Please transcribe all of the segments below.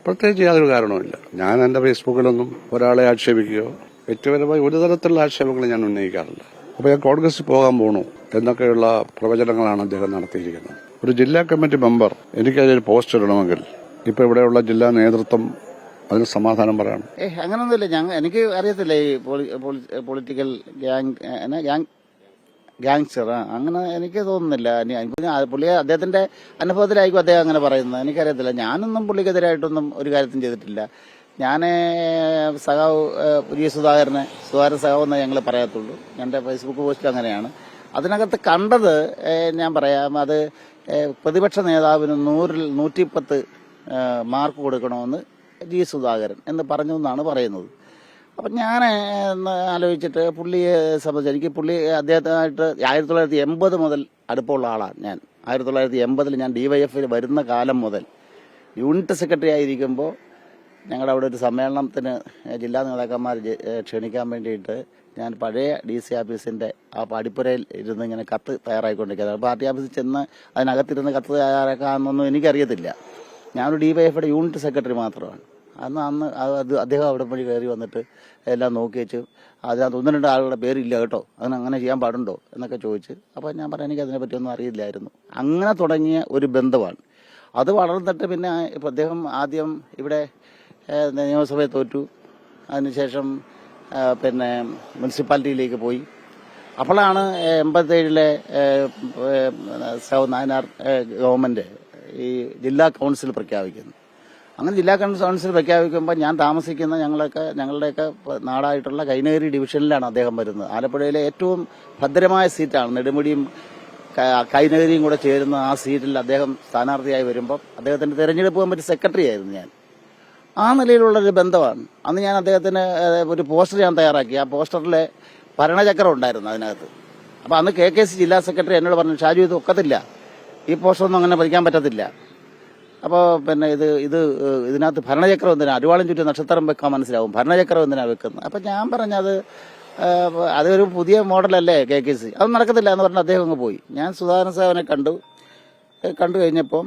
പ്രത്യേകിച്ച് യാതൊരു കാരണവുമില്ല. ഞാൻ എന്റെ ഫേസ്ബുക്കിലൊന്നും ഒരാളെ ആക്ഷേപിക്കുകയോ വ്യക്തിപരമായി ഒരു തരത്തിലുള്ള ആക്ഷേപങ്ങൾ ഞാൻ ഉന്നയിക്കാറില്ല. അപ്പോൾ ഞാൻ കോൺഗ്രസിൽ പോകാൻ പോകണു എന്നൊക്കെയുള്ള പ്രവചനങ്ങളാണ് അദ്ദേഹം നടത്തിയിരിക്കുന്നത്. ഒരു ജില്ലാ കമ്മിറ്റി മെമ്പർ എനിക്കതിലൊരു പോസ്റ്റ് ഇടണമെങ്കിൽ ഇപ്പൊ ഇവിടെയുള്ള ജില്ലാ നേതൃത്വം അതിന് സമാധാനം പറയണം. അങ്ങനൊന്നുമില്ല. എനിക്ക് അറിയത്തില്ല ഈ പൊളിറ്റിക്കൽ ഗ്യാങ്സ്റ്റർ അങ്ങനെ എനിക്ക് തോന്നുന്നില്ല. പുള്ളി അദ്ദേഹത്തിന്റെ അനുഭവത്തിലായിരിക്കും അദ്ദേഹം അങ്ങനെ പറയുന്നത്. എനിക്കറിയത്തില്ല. ഞാനൊന്നും പുള്ളിക്കെതിരായിട്ടൊന്നും ഒരു കാര്യത്തിനും ചെയ്തിട്ടില്ല. ഞാൻ സഖാവ് പുതിയ സുധാകരൻ സഖാവ് എന്നേ ഞങ്ങൾ പറയത്തുള്ളൂ. എൻ്റെ ഫേസ്ബുക്ക് പോസ്റ്റിൽ അങ്ങനെയാണ്. അതിനകത്ത് കണ്ടത് ഞാൻ പറയാം. അത് പ്രതിപക്ഷ നേതാവിന് 100-ൽ 110 മാർക്ക് കൊടുക്കണമെന്ന് ജി സുധാകരൻ എന്ന് പറഞ്ഞു എന്നാണ് പറയുന്നത്. അപ്പം ഞാൻ ആലോചിച്ചിട്ട് പുള്ളിയെ സംബന്ധിച്ച് എനിക്ക് അദ്ദേഹത്തിനായിട്ട് 1980 മുതൽ അടുപ്പമുള്ള ആളാണ് ഞാൻ. 1980 ഞാൻ DYFയിൽ വരുന്ന കാലം മുതൽ യൂണിറ്റ് സെക്രട്ടറി ആയിരിക്കുമ്പോൾ ഞങ്ങളുടെ അവിടെ ഒരു സമ്മേളനത്തിന് ജില്ലാ നേതാക്കന്മാർ ക്ഷണിക്കാൻ വേണ്ടിയിട്ട് ഞാൻ പഴയ DC ഓഫീസിന്റെ ആ പടിപ്പുരയിൽ ഇരുന്ന് ഇങ്ങനെ കത്ത് തയ്യാറായിക്കൊണ്ടിരിക്കുന്നത്. പാർട്ടി ഓഫീസിൽ ചെന്ന് അതിനകത്തിരുന്ന് കത്ത് തയ്യാറാക്കാമെന്നൊന്നും എനിക്കറിയത്തില്ല. ഞാനൊരു DYFയുടെ യൂണിറ്റ് സെക്രട്ടറി മാത്രമാണ്. അന്ന് അദ്ദേഹം അവിടെ വഴി കയറി വന്നിട്ട് എല്ലാം നോക്കി വെച്ച് അതിനകത്ത് 1-2 ആളുകളുടെ പേരില്ല കേട്ടോ, അങ്ങനെ ചെയ്യാൻ പാടുണ്ടോ എന്നൊക്കെ ചോദിച്ച്. അപ്പം ഞാൻ പറഞ്ഞു എനിക്ക് അതിനെപ്പറ്റിയൊന്നും അറിയില്ലായിരുന്നു. അങ്ങനെ തുടങ്ങിയ ഒരു ബന്ധമാണ്. അത് വളർന്നിട്ട് പിന്നെ ഇപ്പം അദ്ദേഹം ആദ്യം ഇവിടെ നിയമസഭയെ തോറ്റു. അതിനുശേഷം പിന്നെ മുനിസിപ്പാലിറ്റിയിലേക്ക് പോയി. അപ്പോഴാണ് 87-ലെ നായനാർ ഗവൺമെന്റ് ഈ ജില്ലാ കൗൺസിൽ പ്രഖ്യാപിക്കുന്നത്. അങ്ങനെ ജില്ലാ കൗൺസിൽ പ്രഖ്യാപിക്കുമ്പോൾ ഞാൻ താമസിക്കുന്ന ഞങ്ങളുടെയൊക്കെ നാടായിട്ടുള്ള കൈനഗിരി ഡിവിഷനിലാണ് അദ്ദേഹം വരുന്നത്. ആലപ്പുഴയിലെ ഏറ്റവും ഭദ്രമായ സീറ്റാണ്. നെടുമുടിയും കൈനഗരിയും കൂടെ ചേരുന്ന ആ സീറ്റിൽ അദ്ദേഹം സ്ഥാനാർത്ഥിയായി വരുമ്പോൾ അദ്ദേഹത്തിന്റെ തെരഞ്ഞെടുപ്പ് കമ്മിറ്റി സെക്രട്ടറി ആയിരുന്നു ഞാൻ. ആ നിലയിലുള്ളൊരു ബന്ധമാണ്. അന്ന് ഞാൻ അദ്ദേഹത്തിന് ഒരു പോസ്റ്റർ ഞാൻ തയ്യാറാക്കി. ആ പോസ്റ്ററിലെ ഭരണചക്രം ഉണ്ടായിരുന്നു അതിനകത്ത്. അപ്പം അന്ന് KKC ജില്ലാ സെക്രട്ടറി എന്നോട് പറഞ്ഞു, ഷാജു ഇത് ഒക്കത്തില്ല, ഈ പോസ്റ്ററൊന്നും അങ്ങനെ പഠിക്കാൻ പറ്റത്തില്ല. അപ്പോൾ പിന്നെ ഇതിനകത്ത് ഭരണചക്രം എന്തിനാ, അരുവാളും ചുറ്റും നക്ഷത്രം വെക്കാൻ മനസ്സിലാവും, ഭരണചക്രം എന്തിനാ വെക്കുന്നത്. അപ്പം ഞാൻ പറഞ്ഞത് അതൊരു പുതിയ മോഡലല്ലേ KKC, അത് നടക്കത്തില്ല എന്ന് പറഞ്ഞ് അദ്ദേഹം അങ്ങ് പോയി. ഞാൻ സുധാകരൻ സാഹിബിനെ കണ്ടു കഴിഞ്ഞപ്പം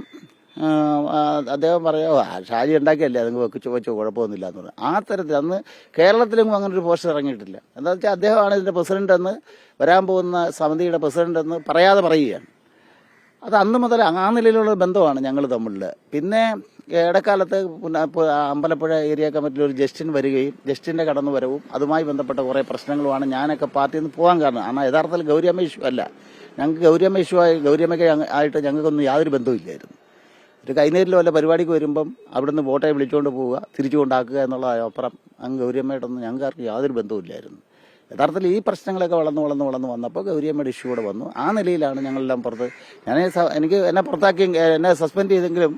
അദ്ദേഹം പറയാ ഷാജി ഉണ്ടാക്കിയല്ലേ അത് വെച്ചു കുഴപ്പമൊന്നുമില്ല എന്ന് പറഞ്ഞു. ആ തരത്തിൽ അന്ന് കേരളത്തിലും അങ്ങനെ ഒരു പോസ്റ്റർ ഇറങ്ങിയിട്ടില്ല. എന്താ വെച്ചാൽ അദ്ദേഹമാണ് ഇതിന്റെ പ്രസിഡന്റ് എന്ന്, വരാൻ പോകുന്ന സമിതിയുടെ പ്രസിഡന്റ് എന്ന് പറയാതെ പറയുകയാണ്. അത് അന്ന് മുതൽ ആ നിലയിലുള്ള ബന്ധമാണ് ഞങ്ങൾ തമ്മിൽ. പിന്നെ ഇടക്കാലത്ത് അമ്പലപ്പുഴ ഏരിയ കമ്മിറ്റിയിൽ ഒരു ജസ്റ്റിൻ വരികയും ജസ്റ്റിന്റെ കടന്നുവരവും അതുമായി ബന്ധപ്പെട്ട കുറേ പ്രശ്നങ്ങളുമാണ് ഞാനൊക്കെ പാർട്ടിയിൽ നിന്ന് പോകാൻ കാരണം. എന്നാൽ യഥാർത്ഥത്തിൽ ഗൗരിയമ്മ ഇഷ്യൂ അല്ല. ഞങ്ങൾക്ക് ഗൗരിയമ്മയ്ക്ക് ആയിട്ട് ഞങ്ങൾക്കൊന്നും യാതൊരു ബന്ധവുമില്ലായിരുന്നു. ഒരു കൈനേരിലോ വല്ല പരിപാടിക്ക് വരുമ്പം അവിടുന്ന് വോട്ടെ വിളിച്ചുകൊണ്ട് പോവുക, തിരിച്ചു കൊണ്ടാക്കുക എന്നുള്ളതിനപ്പുറം അങ്ങ് ഗൗരിയമ്മയായിട്ടൊന്നും ഞങ്ങൾക്ക് യാതൊരു ബന്ധവുമില്ലായിരുന്നു. യഥാർത്ഥത്തിൽ ഈ പ്രശ്നങ്ങളൊക്കെ വളർന്ന് വന്നപ്പോൾ ഗൗരിയമ്മയുടെ ഇഷ്യൂ കൂടെ വന്നു. ആ നിലയിലാണ് ഞങ്ങളെല്ലാം പുറത്ത്. എന്നെ പുറത്താക്കി, എന്നെ സസ്പെൻഡ് ചെയ്തെങ്കിലും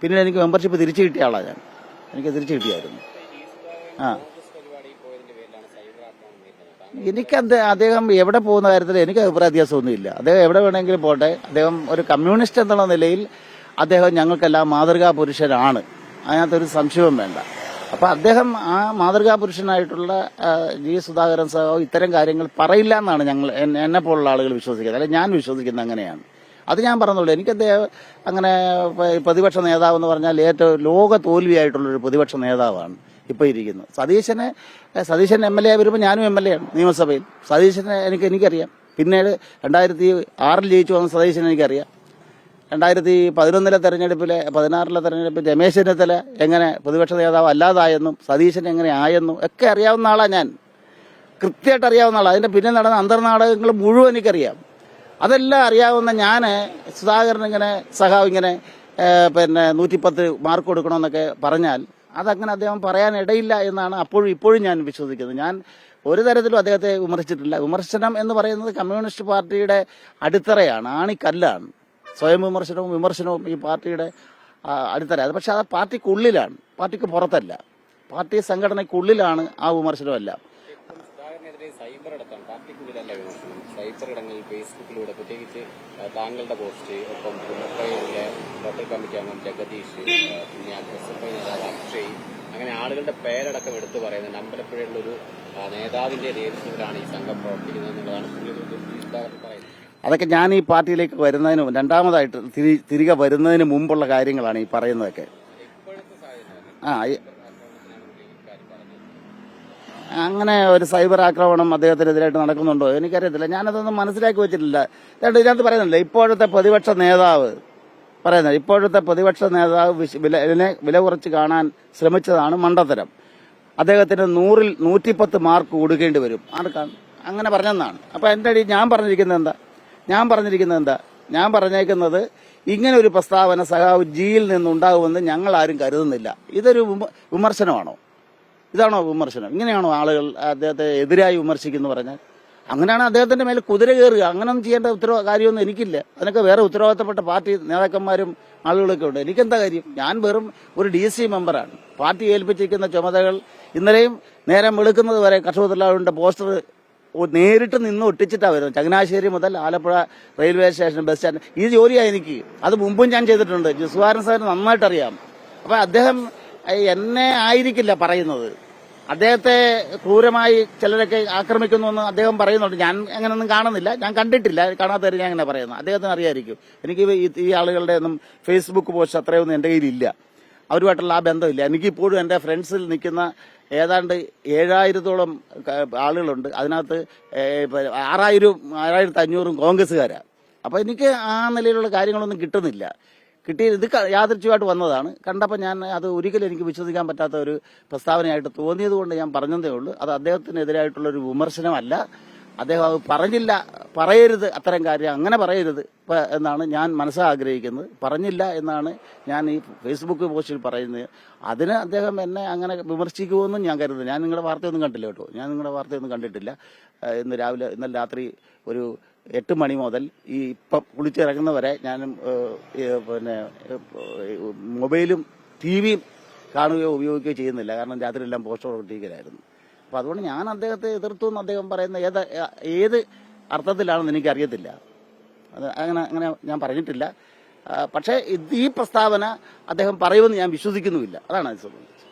പിന്നീട് എനിക്ക് മെമ്പർഷിപ്പ് തിരിച്ചു കിട്ടിയ ആളാണ് ഞാൻ. എനിക്ക് തിരിച്ചു കിട്ടിയായിരുന്നു. അദ്ദേഹം എവിടെ പോകുന്ന കാര്യത്തിൽ എനിക്ക് അഭിപ്രായ വ്യത്യാസമൊന്നുമില്ല. അദ്ദേഹം എവിടെ വേണമെങ്കിലും പോട്ടെ. അദ്ദേഹം ഒരു കമ്മ്യൂണിസ്റ്റ് എന്നുള്ള നിലയിൽ അദ്ദേഹം ഞങ്ങൾക്കെല്ലാം മാതൃകാ പുരുഷനാണ്. അതിനകത്തൊരു സംശയവും വേണ്ട. അപ്പൊ അദ്ദേഹം ആ മാതൃകാ പുരുഷനായിട്ടുള്ള ജി സുധാകരൻ സാഹു ഇത്തരം കാര്യങ്ങൾ പറയില്ല എന്നാണ് എന്നെ പോലുള്ള ആളുകൾ വിശ്വസിക്കുന്നത്. അല്ലെങ്കിൽ ഞാൻ വിശ്വസിക്കുന്നത് അങ്ങനെയാണ്. അത് ഞാൻ പറഞ്ഞുള്ളൂ. എനിക്ക് അദ്ദേഹം അങ്ങനെ പ്രതിപക്ഷ നേതാവ് എന്ന് പറഞ്ഞാൽ ഏറ്റവും ലോക തോൽവിയായിട്ടുള്ളൊരു പ്രതിപക്ഷ നേതാവാണ് ഇപ്പൊ ഇരിക്കുന്നത്. സതീശൻ MLA വരുമ്പോൾ ഞാനും MLA ആണ് നിയമസഭയിൽ. സതീശനെ എനിക്കറിയാം. പിന്നീട് 2006 ജയിച്ചു വന്ന സതീശനെ എനിക്കറിയാം. 2016 തെരഞ്ഞെടുപ്പിൽ രമേശ് ചെന്നിത്തല എങ്ങനെ പ്രതിപക്ഷ നേതാവ് അല്ലാതായെന്നും സതീശൻ എങ്ങനെ ആയെന്നും ഒക്കെ അറിയാവുന്ന ആളാണ് ഞാൻ. കൃത്യമായിട്ട് അറിയാവുന്ന ആളാണ്. അതിന്റെ പിന്നെ നടന്ന അന്തർനാടകങ്ങൾ മുഴുവൻ എനിക്കറിയാം. അതെല്ലാം അറിയാവുന്ന ഞാൻ സുധാകരൻ സഖാവ് ഇങ്ങനെ 110 മാർക്ക് കൊടുക്കണമെന്നൊക്കെ പറഞ്ഞാൽ അതങ്ങനെ അദ്ദേഹം പറയാൻ ഇടയില്ല എന്നാണ് ഇപ്പോഴും ഞാൻ വിശ്വസിക്കുന്നത്. ഞാൻ ഒരു തരത്തിലും അദ്ദേഹത്തെ വിമർശിച്ചിട്ടില്ല. വിമർശനം എന്ന് പറയുന്നത് കമ്മ്യൂണിസ്റ്റ് പാർട്ടിയുടെ അടിത്തറയാണ്, ആണിക്കല്ലാണ്. സ്വയം വിമർശനവും ഈ പാർട്ടിയുടെ അടിത്തറ. അത് പക്ഷെ അത് പാർട്ടിക്കുള്ളിലാണ്, പാർട്ടിക്ക് പുറത്തല്ല. പാർട്ടി സംഘടനയ്ക്കുള്ളിലാണ് ആ വിമർശനമെല്ലാം. സൈബർ ഇടങ്ങളിൽ ഫേസ്ബുക്കിലൂടെ പ്രത്യേകിച്ച് താങ്കളുടെ പോസ്റ്റ്, ഒപ്പം ലോക്കൽ കമ്മിറ്റി അംഗം ജഗദീഷ്, പിന്നെ SFI നേതാവ് അക്ഷയ്, അങ്ങനെ ആളുകളുടെ പേരടക്കം എടുത്തു പറയുന്നുണ്ട്. അമ്പലപ്പുഴയിലുള്ളൊരു നേതാവിന്റെ നേതൃത്വത്തിലാണ് ഈ സംഘം പ്രവർത്തിക്കുന്നത് എന്നുള്ളതാണ് പറയുന്നത്. അതൊക്കെ ഞാൻ ഈ പാർട്ടിയിലേക്ക് വരുന്നതിന് രണ്ടാമതായിട്ട് തിരികെ വരുന്നതിന് മുമ്പുള്ള കാര്യങ്ങളാണ് ഈ പറയുന്നതൊക്കെ. അങ്ങനെ ഒരു സൈബർ ആക്രമണം അദ്ദേഹത്തിനെതിരായിട്ട് നടക്കുന്നുണ്ടോ എനിക്കറിയത്തില്ല. ഞാനതൊന്നും മനസ്സിലാക്കി വെച്ചിട്ടില്ല. ഇതിനകത്ത് പറയുന്നില്ല ഇപ്പോഴത്തെ പ്രതിപക്ഷ നേതാവ് പറയുന്നത്, ഇപ്പോഴത്തെ പ്രതിപക്ഷ നേതാവ് വില കുറച്ച് കാണാൻ ശ്രമിച്ചതാണ് മണ്ടത്തരം. അദ്ദേഹത്തിന് 100-ൽ 110 മാർക്ക് കൊടുക്കേണ്ടി വരും. ആർക്കാണ് അങ്ങനെ പറഞ്ഞെന്നാണ്. അപ്പൊ എന്റെ ഞാൻ പറഞ്ഞേക്കുന്നത് ഇങ്ങനെ ഒരു പ്രസ്താവന സഖാവ് ജിയിൽ നിന്നുണ്ടാകുമെന്ന് ഞങ്ങൾ ആരും കരുതുന്നില്ല. ഇതൊരു വിമർശനമാണോ? ഇതാണോ വിമർശനം? ഇങ്ങനെയാണോ ആളുകൾ അദ്ദേഹത്തെ എതിരായി വിമർശിക്കുന്നു പറഞ്ഞാൽ? അങ്ങനെയാണ് അദ്ദേഹത്തിന്റെ മേലെ കുതിര കയറുക. അങ്ങനെയൊന്നും ചെയ്യേണ്ട കാര്യമൊന്നും എനിക്കില്ല. അതിനൊക്കെ വേറെ ഉത്തരവാദിത്തപ്പെട്ട പാർട്ടി നേതാക്കന്മാരും ആളുകളൊക്കെ ഉണ്ട്. എനിക്കെന്താ കാര്യം? ഞാൻ വെറും ഒരു DC മെമ്പറാണ്. പാർട്ടി ഏൽപ്പിച്ചിരിക്കുന്ന ചുമതലകൾ ഇന്നലെയും നേരം വെളുക്കുന്നത് വരെ കർഷക തൊഴിലാളികളുടെ പോസ്റ്റർ നേരിട്ട് നിന്ന് ഒട്ടിച്ചിട്ടാണ് വരുന്നത്. ചങ്ങനാശ്ശേരി മുതൽ Alappuzha railway station, bus stand, ഈ ജോലിയാണ് എനിക്ക്. അത് മുമ്പും ഞാൻ ചെയ്തിട്ടുണ്ട്. സുധാകരൻ സാറിന് നന്നായിട്ടറിയാം. അപ്പൊ അദ്ദേഹം എന്നെ ആയിരിക്കില്ല പറയുന്നത്. അദ്ദേഹത്തെ ക്രൂരമായി ചിലരൊക്കെ ആക്രമിക്കുന്നു എന്ന് അദ്ദേഹം പറയുന്നുണ്ട്. ഞാൻ അങ്ങനെയൊന്നും കാണുന്നില്ല, ഞാൻ കണ്ടിട്ടില്ല. കാണാത്തവര് ഞാൻ അങ്ങനെ പറയുന്നത് അദ്ദേഹത്തിന് അറിയായിരിക്കും. എനിക്ക് ഈ ആളുകളുടെ ഒന്നും ഫേസ്ബുക്ക് പോസ്റ്റ് അത്രയൊന്നും എന്റെ കയ്യിലില്ല. അവരുമായിട്ടുള്ള ആ ബന്ധമില്ല. എനിക്കിപ്പോഴും എന്റെ ഫ്രണ്ട്സിൽ നിൽക്കുന്ന ഏതാണ്ട് 7000-ഓളം ആളുകളുണ്ട്. അതിനകത്ത് 6500 കോൺഗ്രസ്സുകാരാണ്. അപ്പൊ എനിക്ക് ആ നിലയിലുള്ള കാര്യങ്ങളൊന്നും കിട്ടുന്നില്ല. ഇത് യാദൃച്ഛികമായിട്ട് വന്നതാണ്. കണ്ടപ്പോൾ ഞാൻ അത് ഒരിക്കലും എനിക്ക് വിശ്വസിക്കാൻ പറ്റാത്ത ഒരു പ്രസ്താവനയായിട്ട് തോന്നിയത് കൊണ്ട് ഞാൻ പറഞ്ഞതേ ഉള്ളൂ. അത് അദ്ദേഹത്തിനെതിരായിട്ടുള്ള ഒരു വിമർശനമല്ല. അദ്ദേഹം അത് പറയരുത്, അത്തരം കാര്യം അങ്ങനെ പറയരുത് എന്നാണ് ഞാൻ ആഗ്രഹിക്കുന്നത്. പറഞ്ഞില്ല എന്നാണ് ഞാൻ ഈ ഫേസ്ബുക്ക് പോസ്റ്റിൽ പറയുന്നത്. അതിന് അദ്ദേഹം എന്നെ അങ്ങനെ വിമർശിക്കുമെന്നും ഞാൻ കരുതുന്നു. ഞാൻ നിങ്ങളുടെ വാർത്തയൊന്നും കണ്ടില്ല കേട്ടോ. ഞാൻ നിങ്ങളുടെ വാർത്തയൊന്നും കണ്ടിട്ടില്ല. ഇന്നലെ രാത്രി ഒരു 8 മണി മുതൽ ഈ ഇപ്പം കുളിച്ചിറങ്ങുന്നവരെ ഞാനും മൊബൈലും TVയും കാണുകയോ ഉപയോഗിക്കുകയോ ചെയ്യുന്നില്ല. കാരണം രാത്രി എല്ലാം പോസ്റ്റർ ഒട്ടിക്കലായിരുന്നു. അപ്പൊ അതുകൊണ്ട് ഞാൻ അദ്ദേഹത്തെ എതിർത്തു എന്ന് അദ്ദേഹം പറയുന്ന ഏത് അർത്ഥത്തിലാണെന്ന് എനിക്കറിയത്തില്ല. അത് അങ്ങനെ ഞാൻ പറഞ്ഞിട്ടില്ല. പക്ഷേ ഈ പ്രസ്താവന അദ്ദേഹം പറയുമെന്ന് ഞാൻ വിശ്വസിക്കുന്നുമില്ല. അതാണ് അത് സംബന്ധിച്ച്.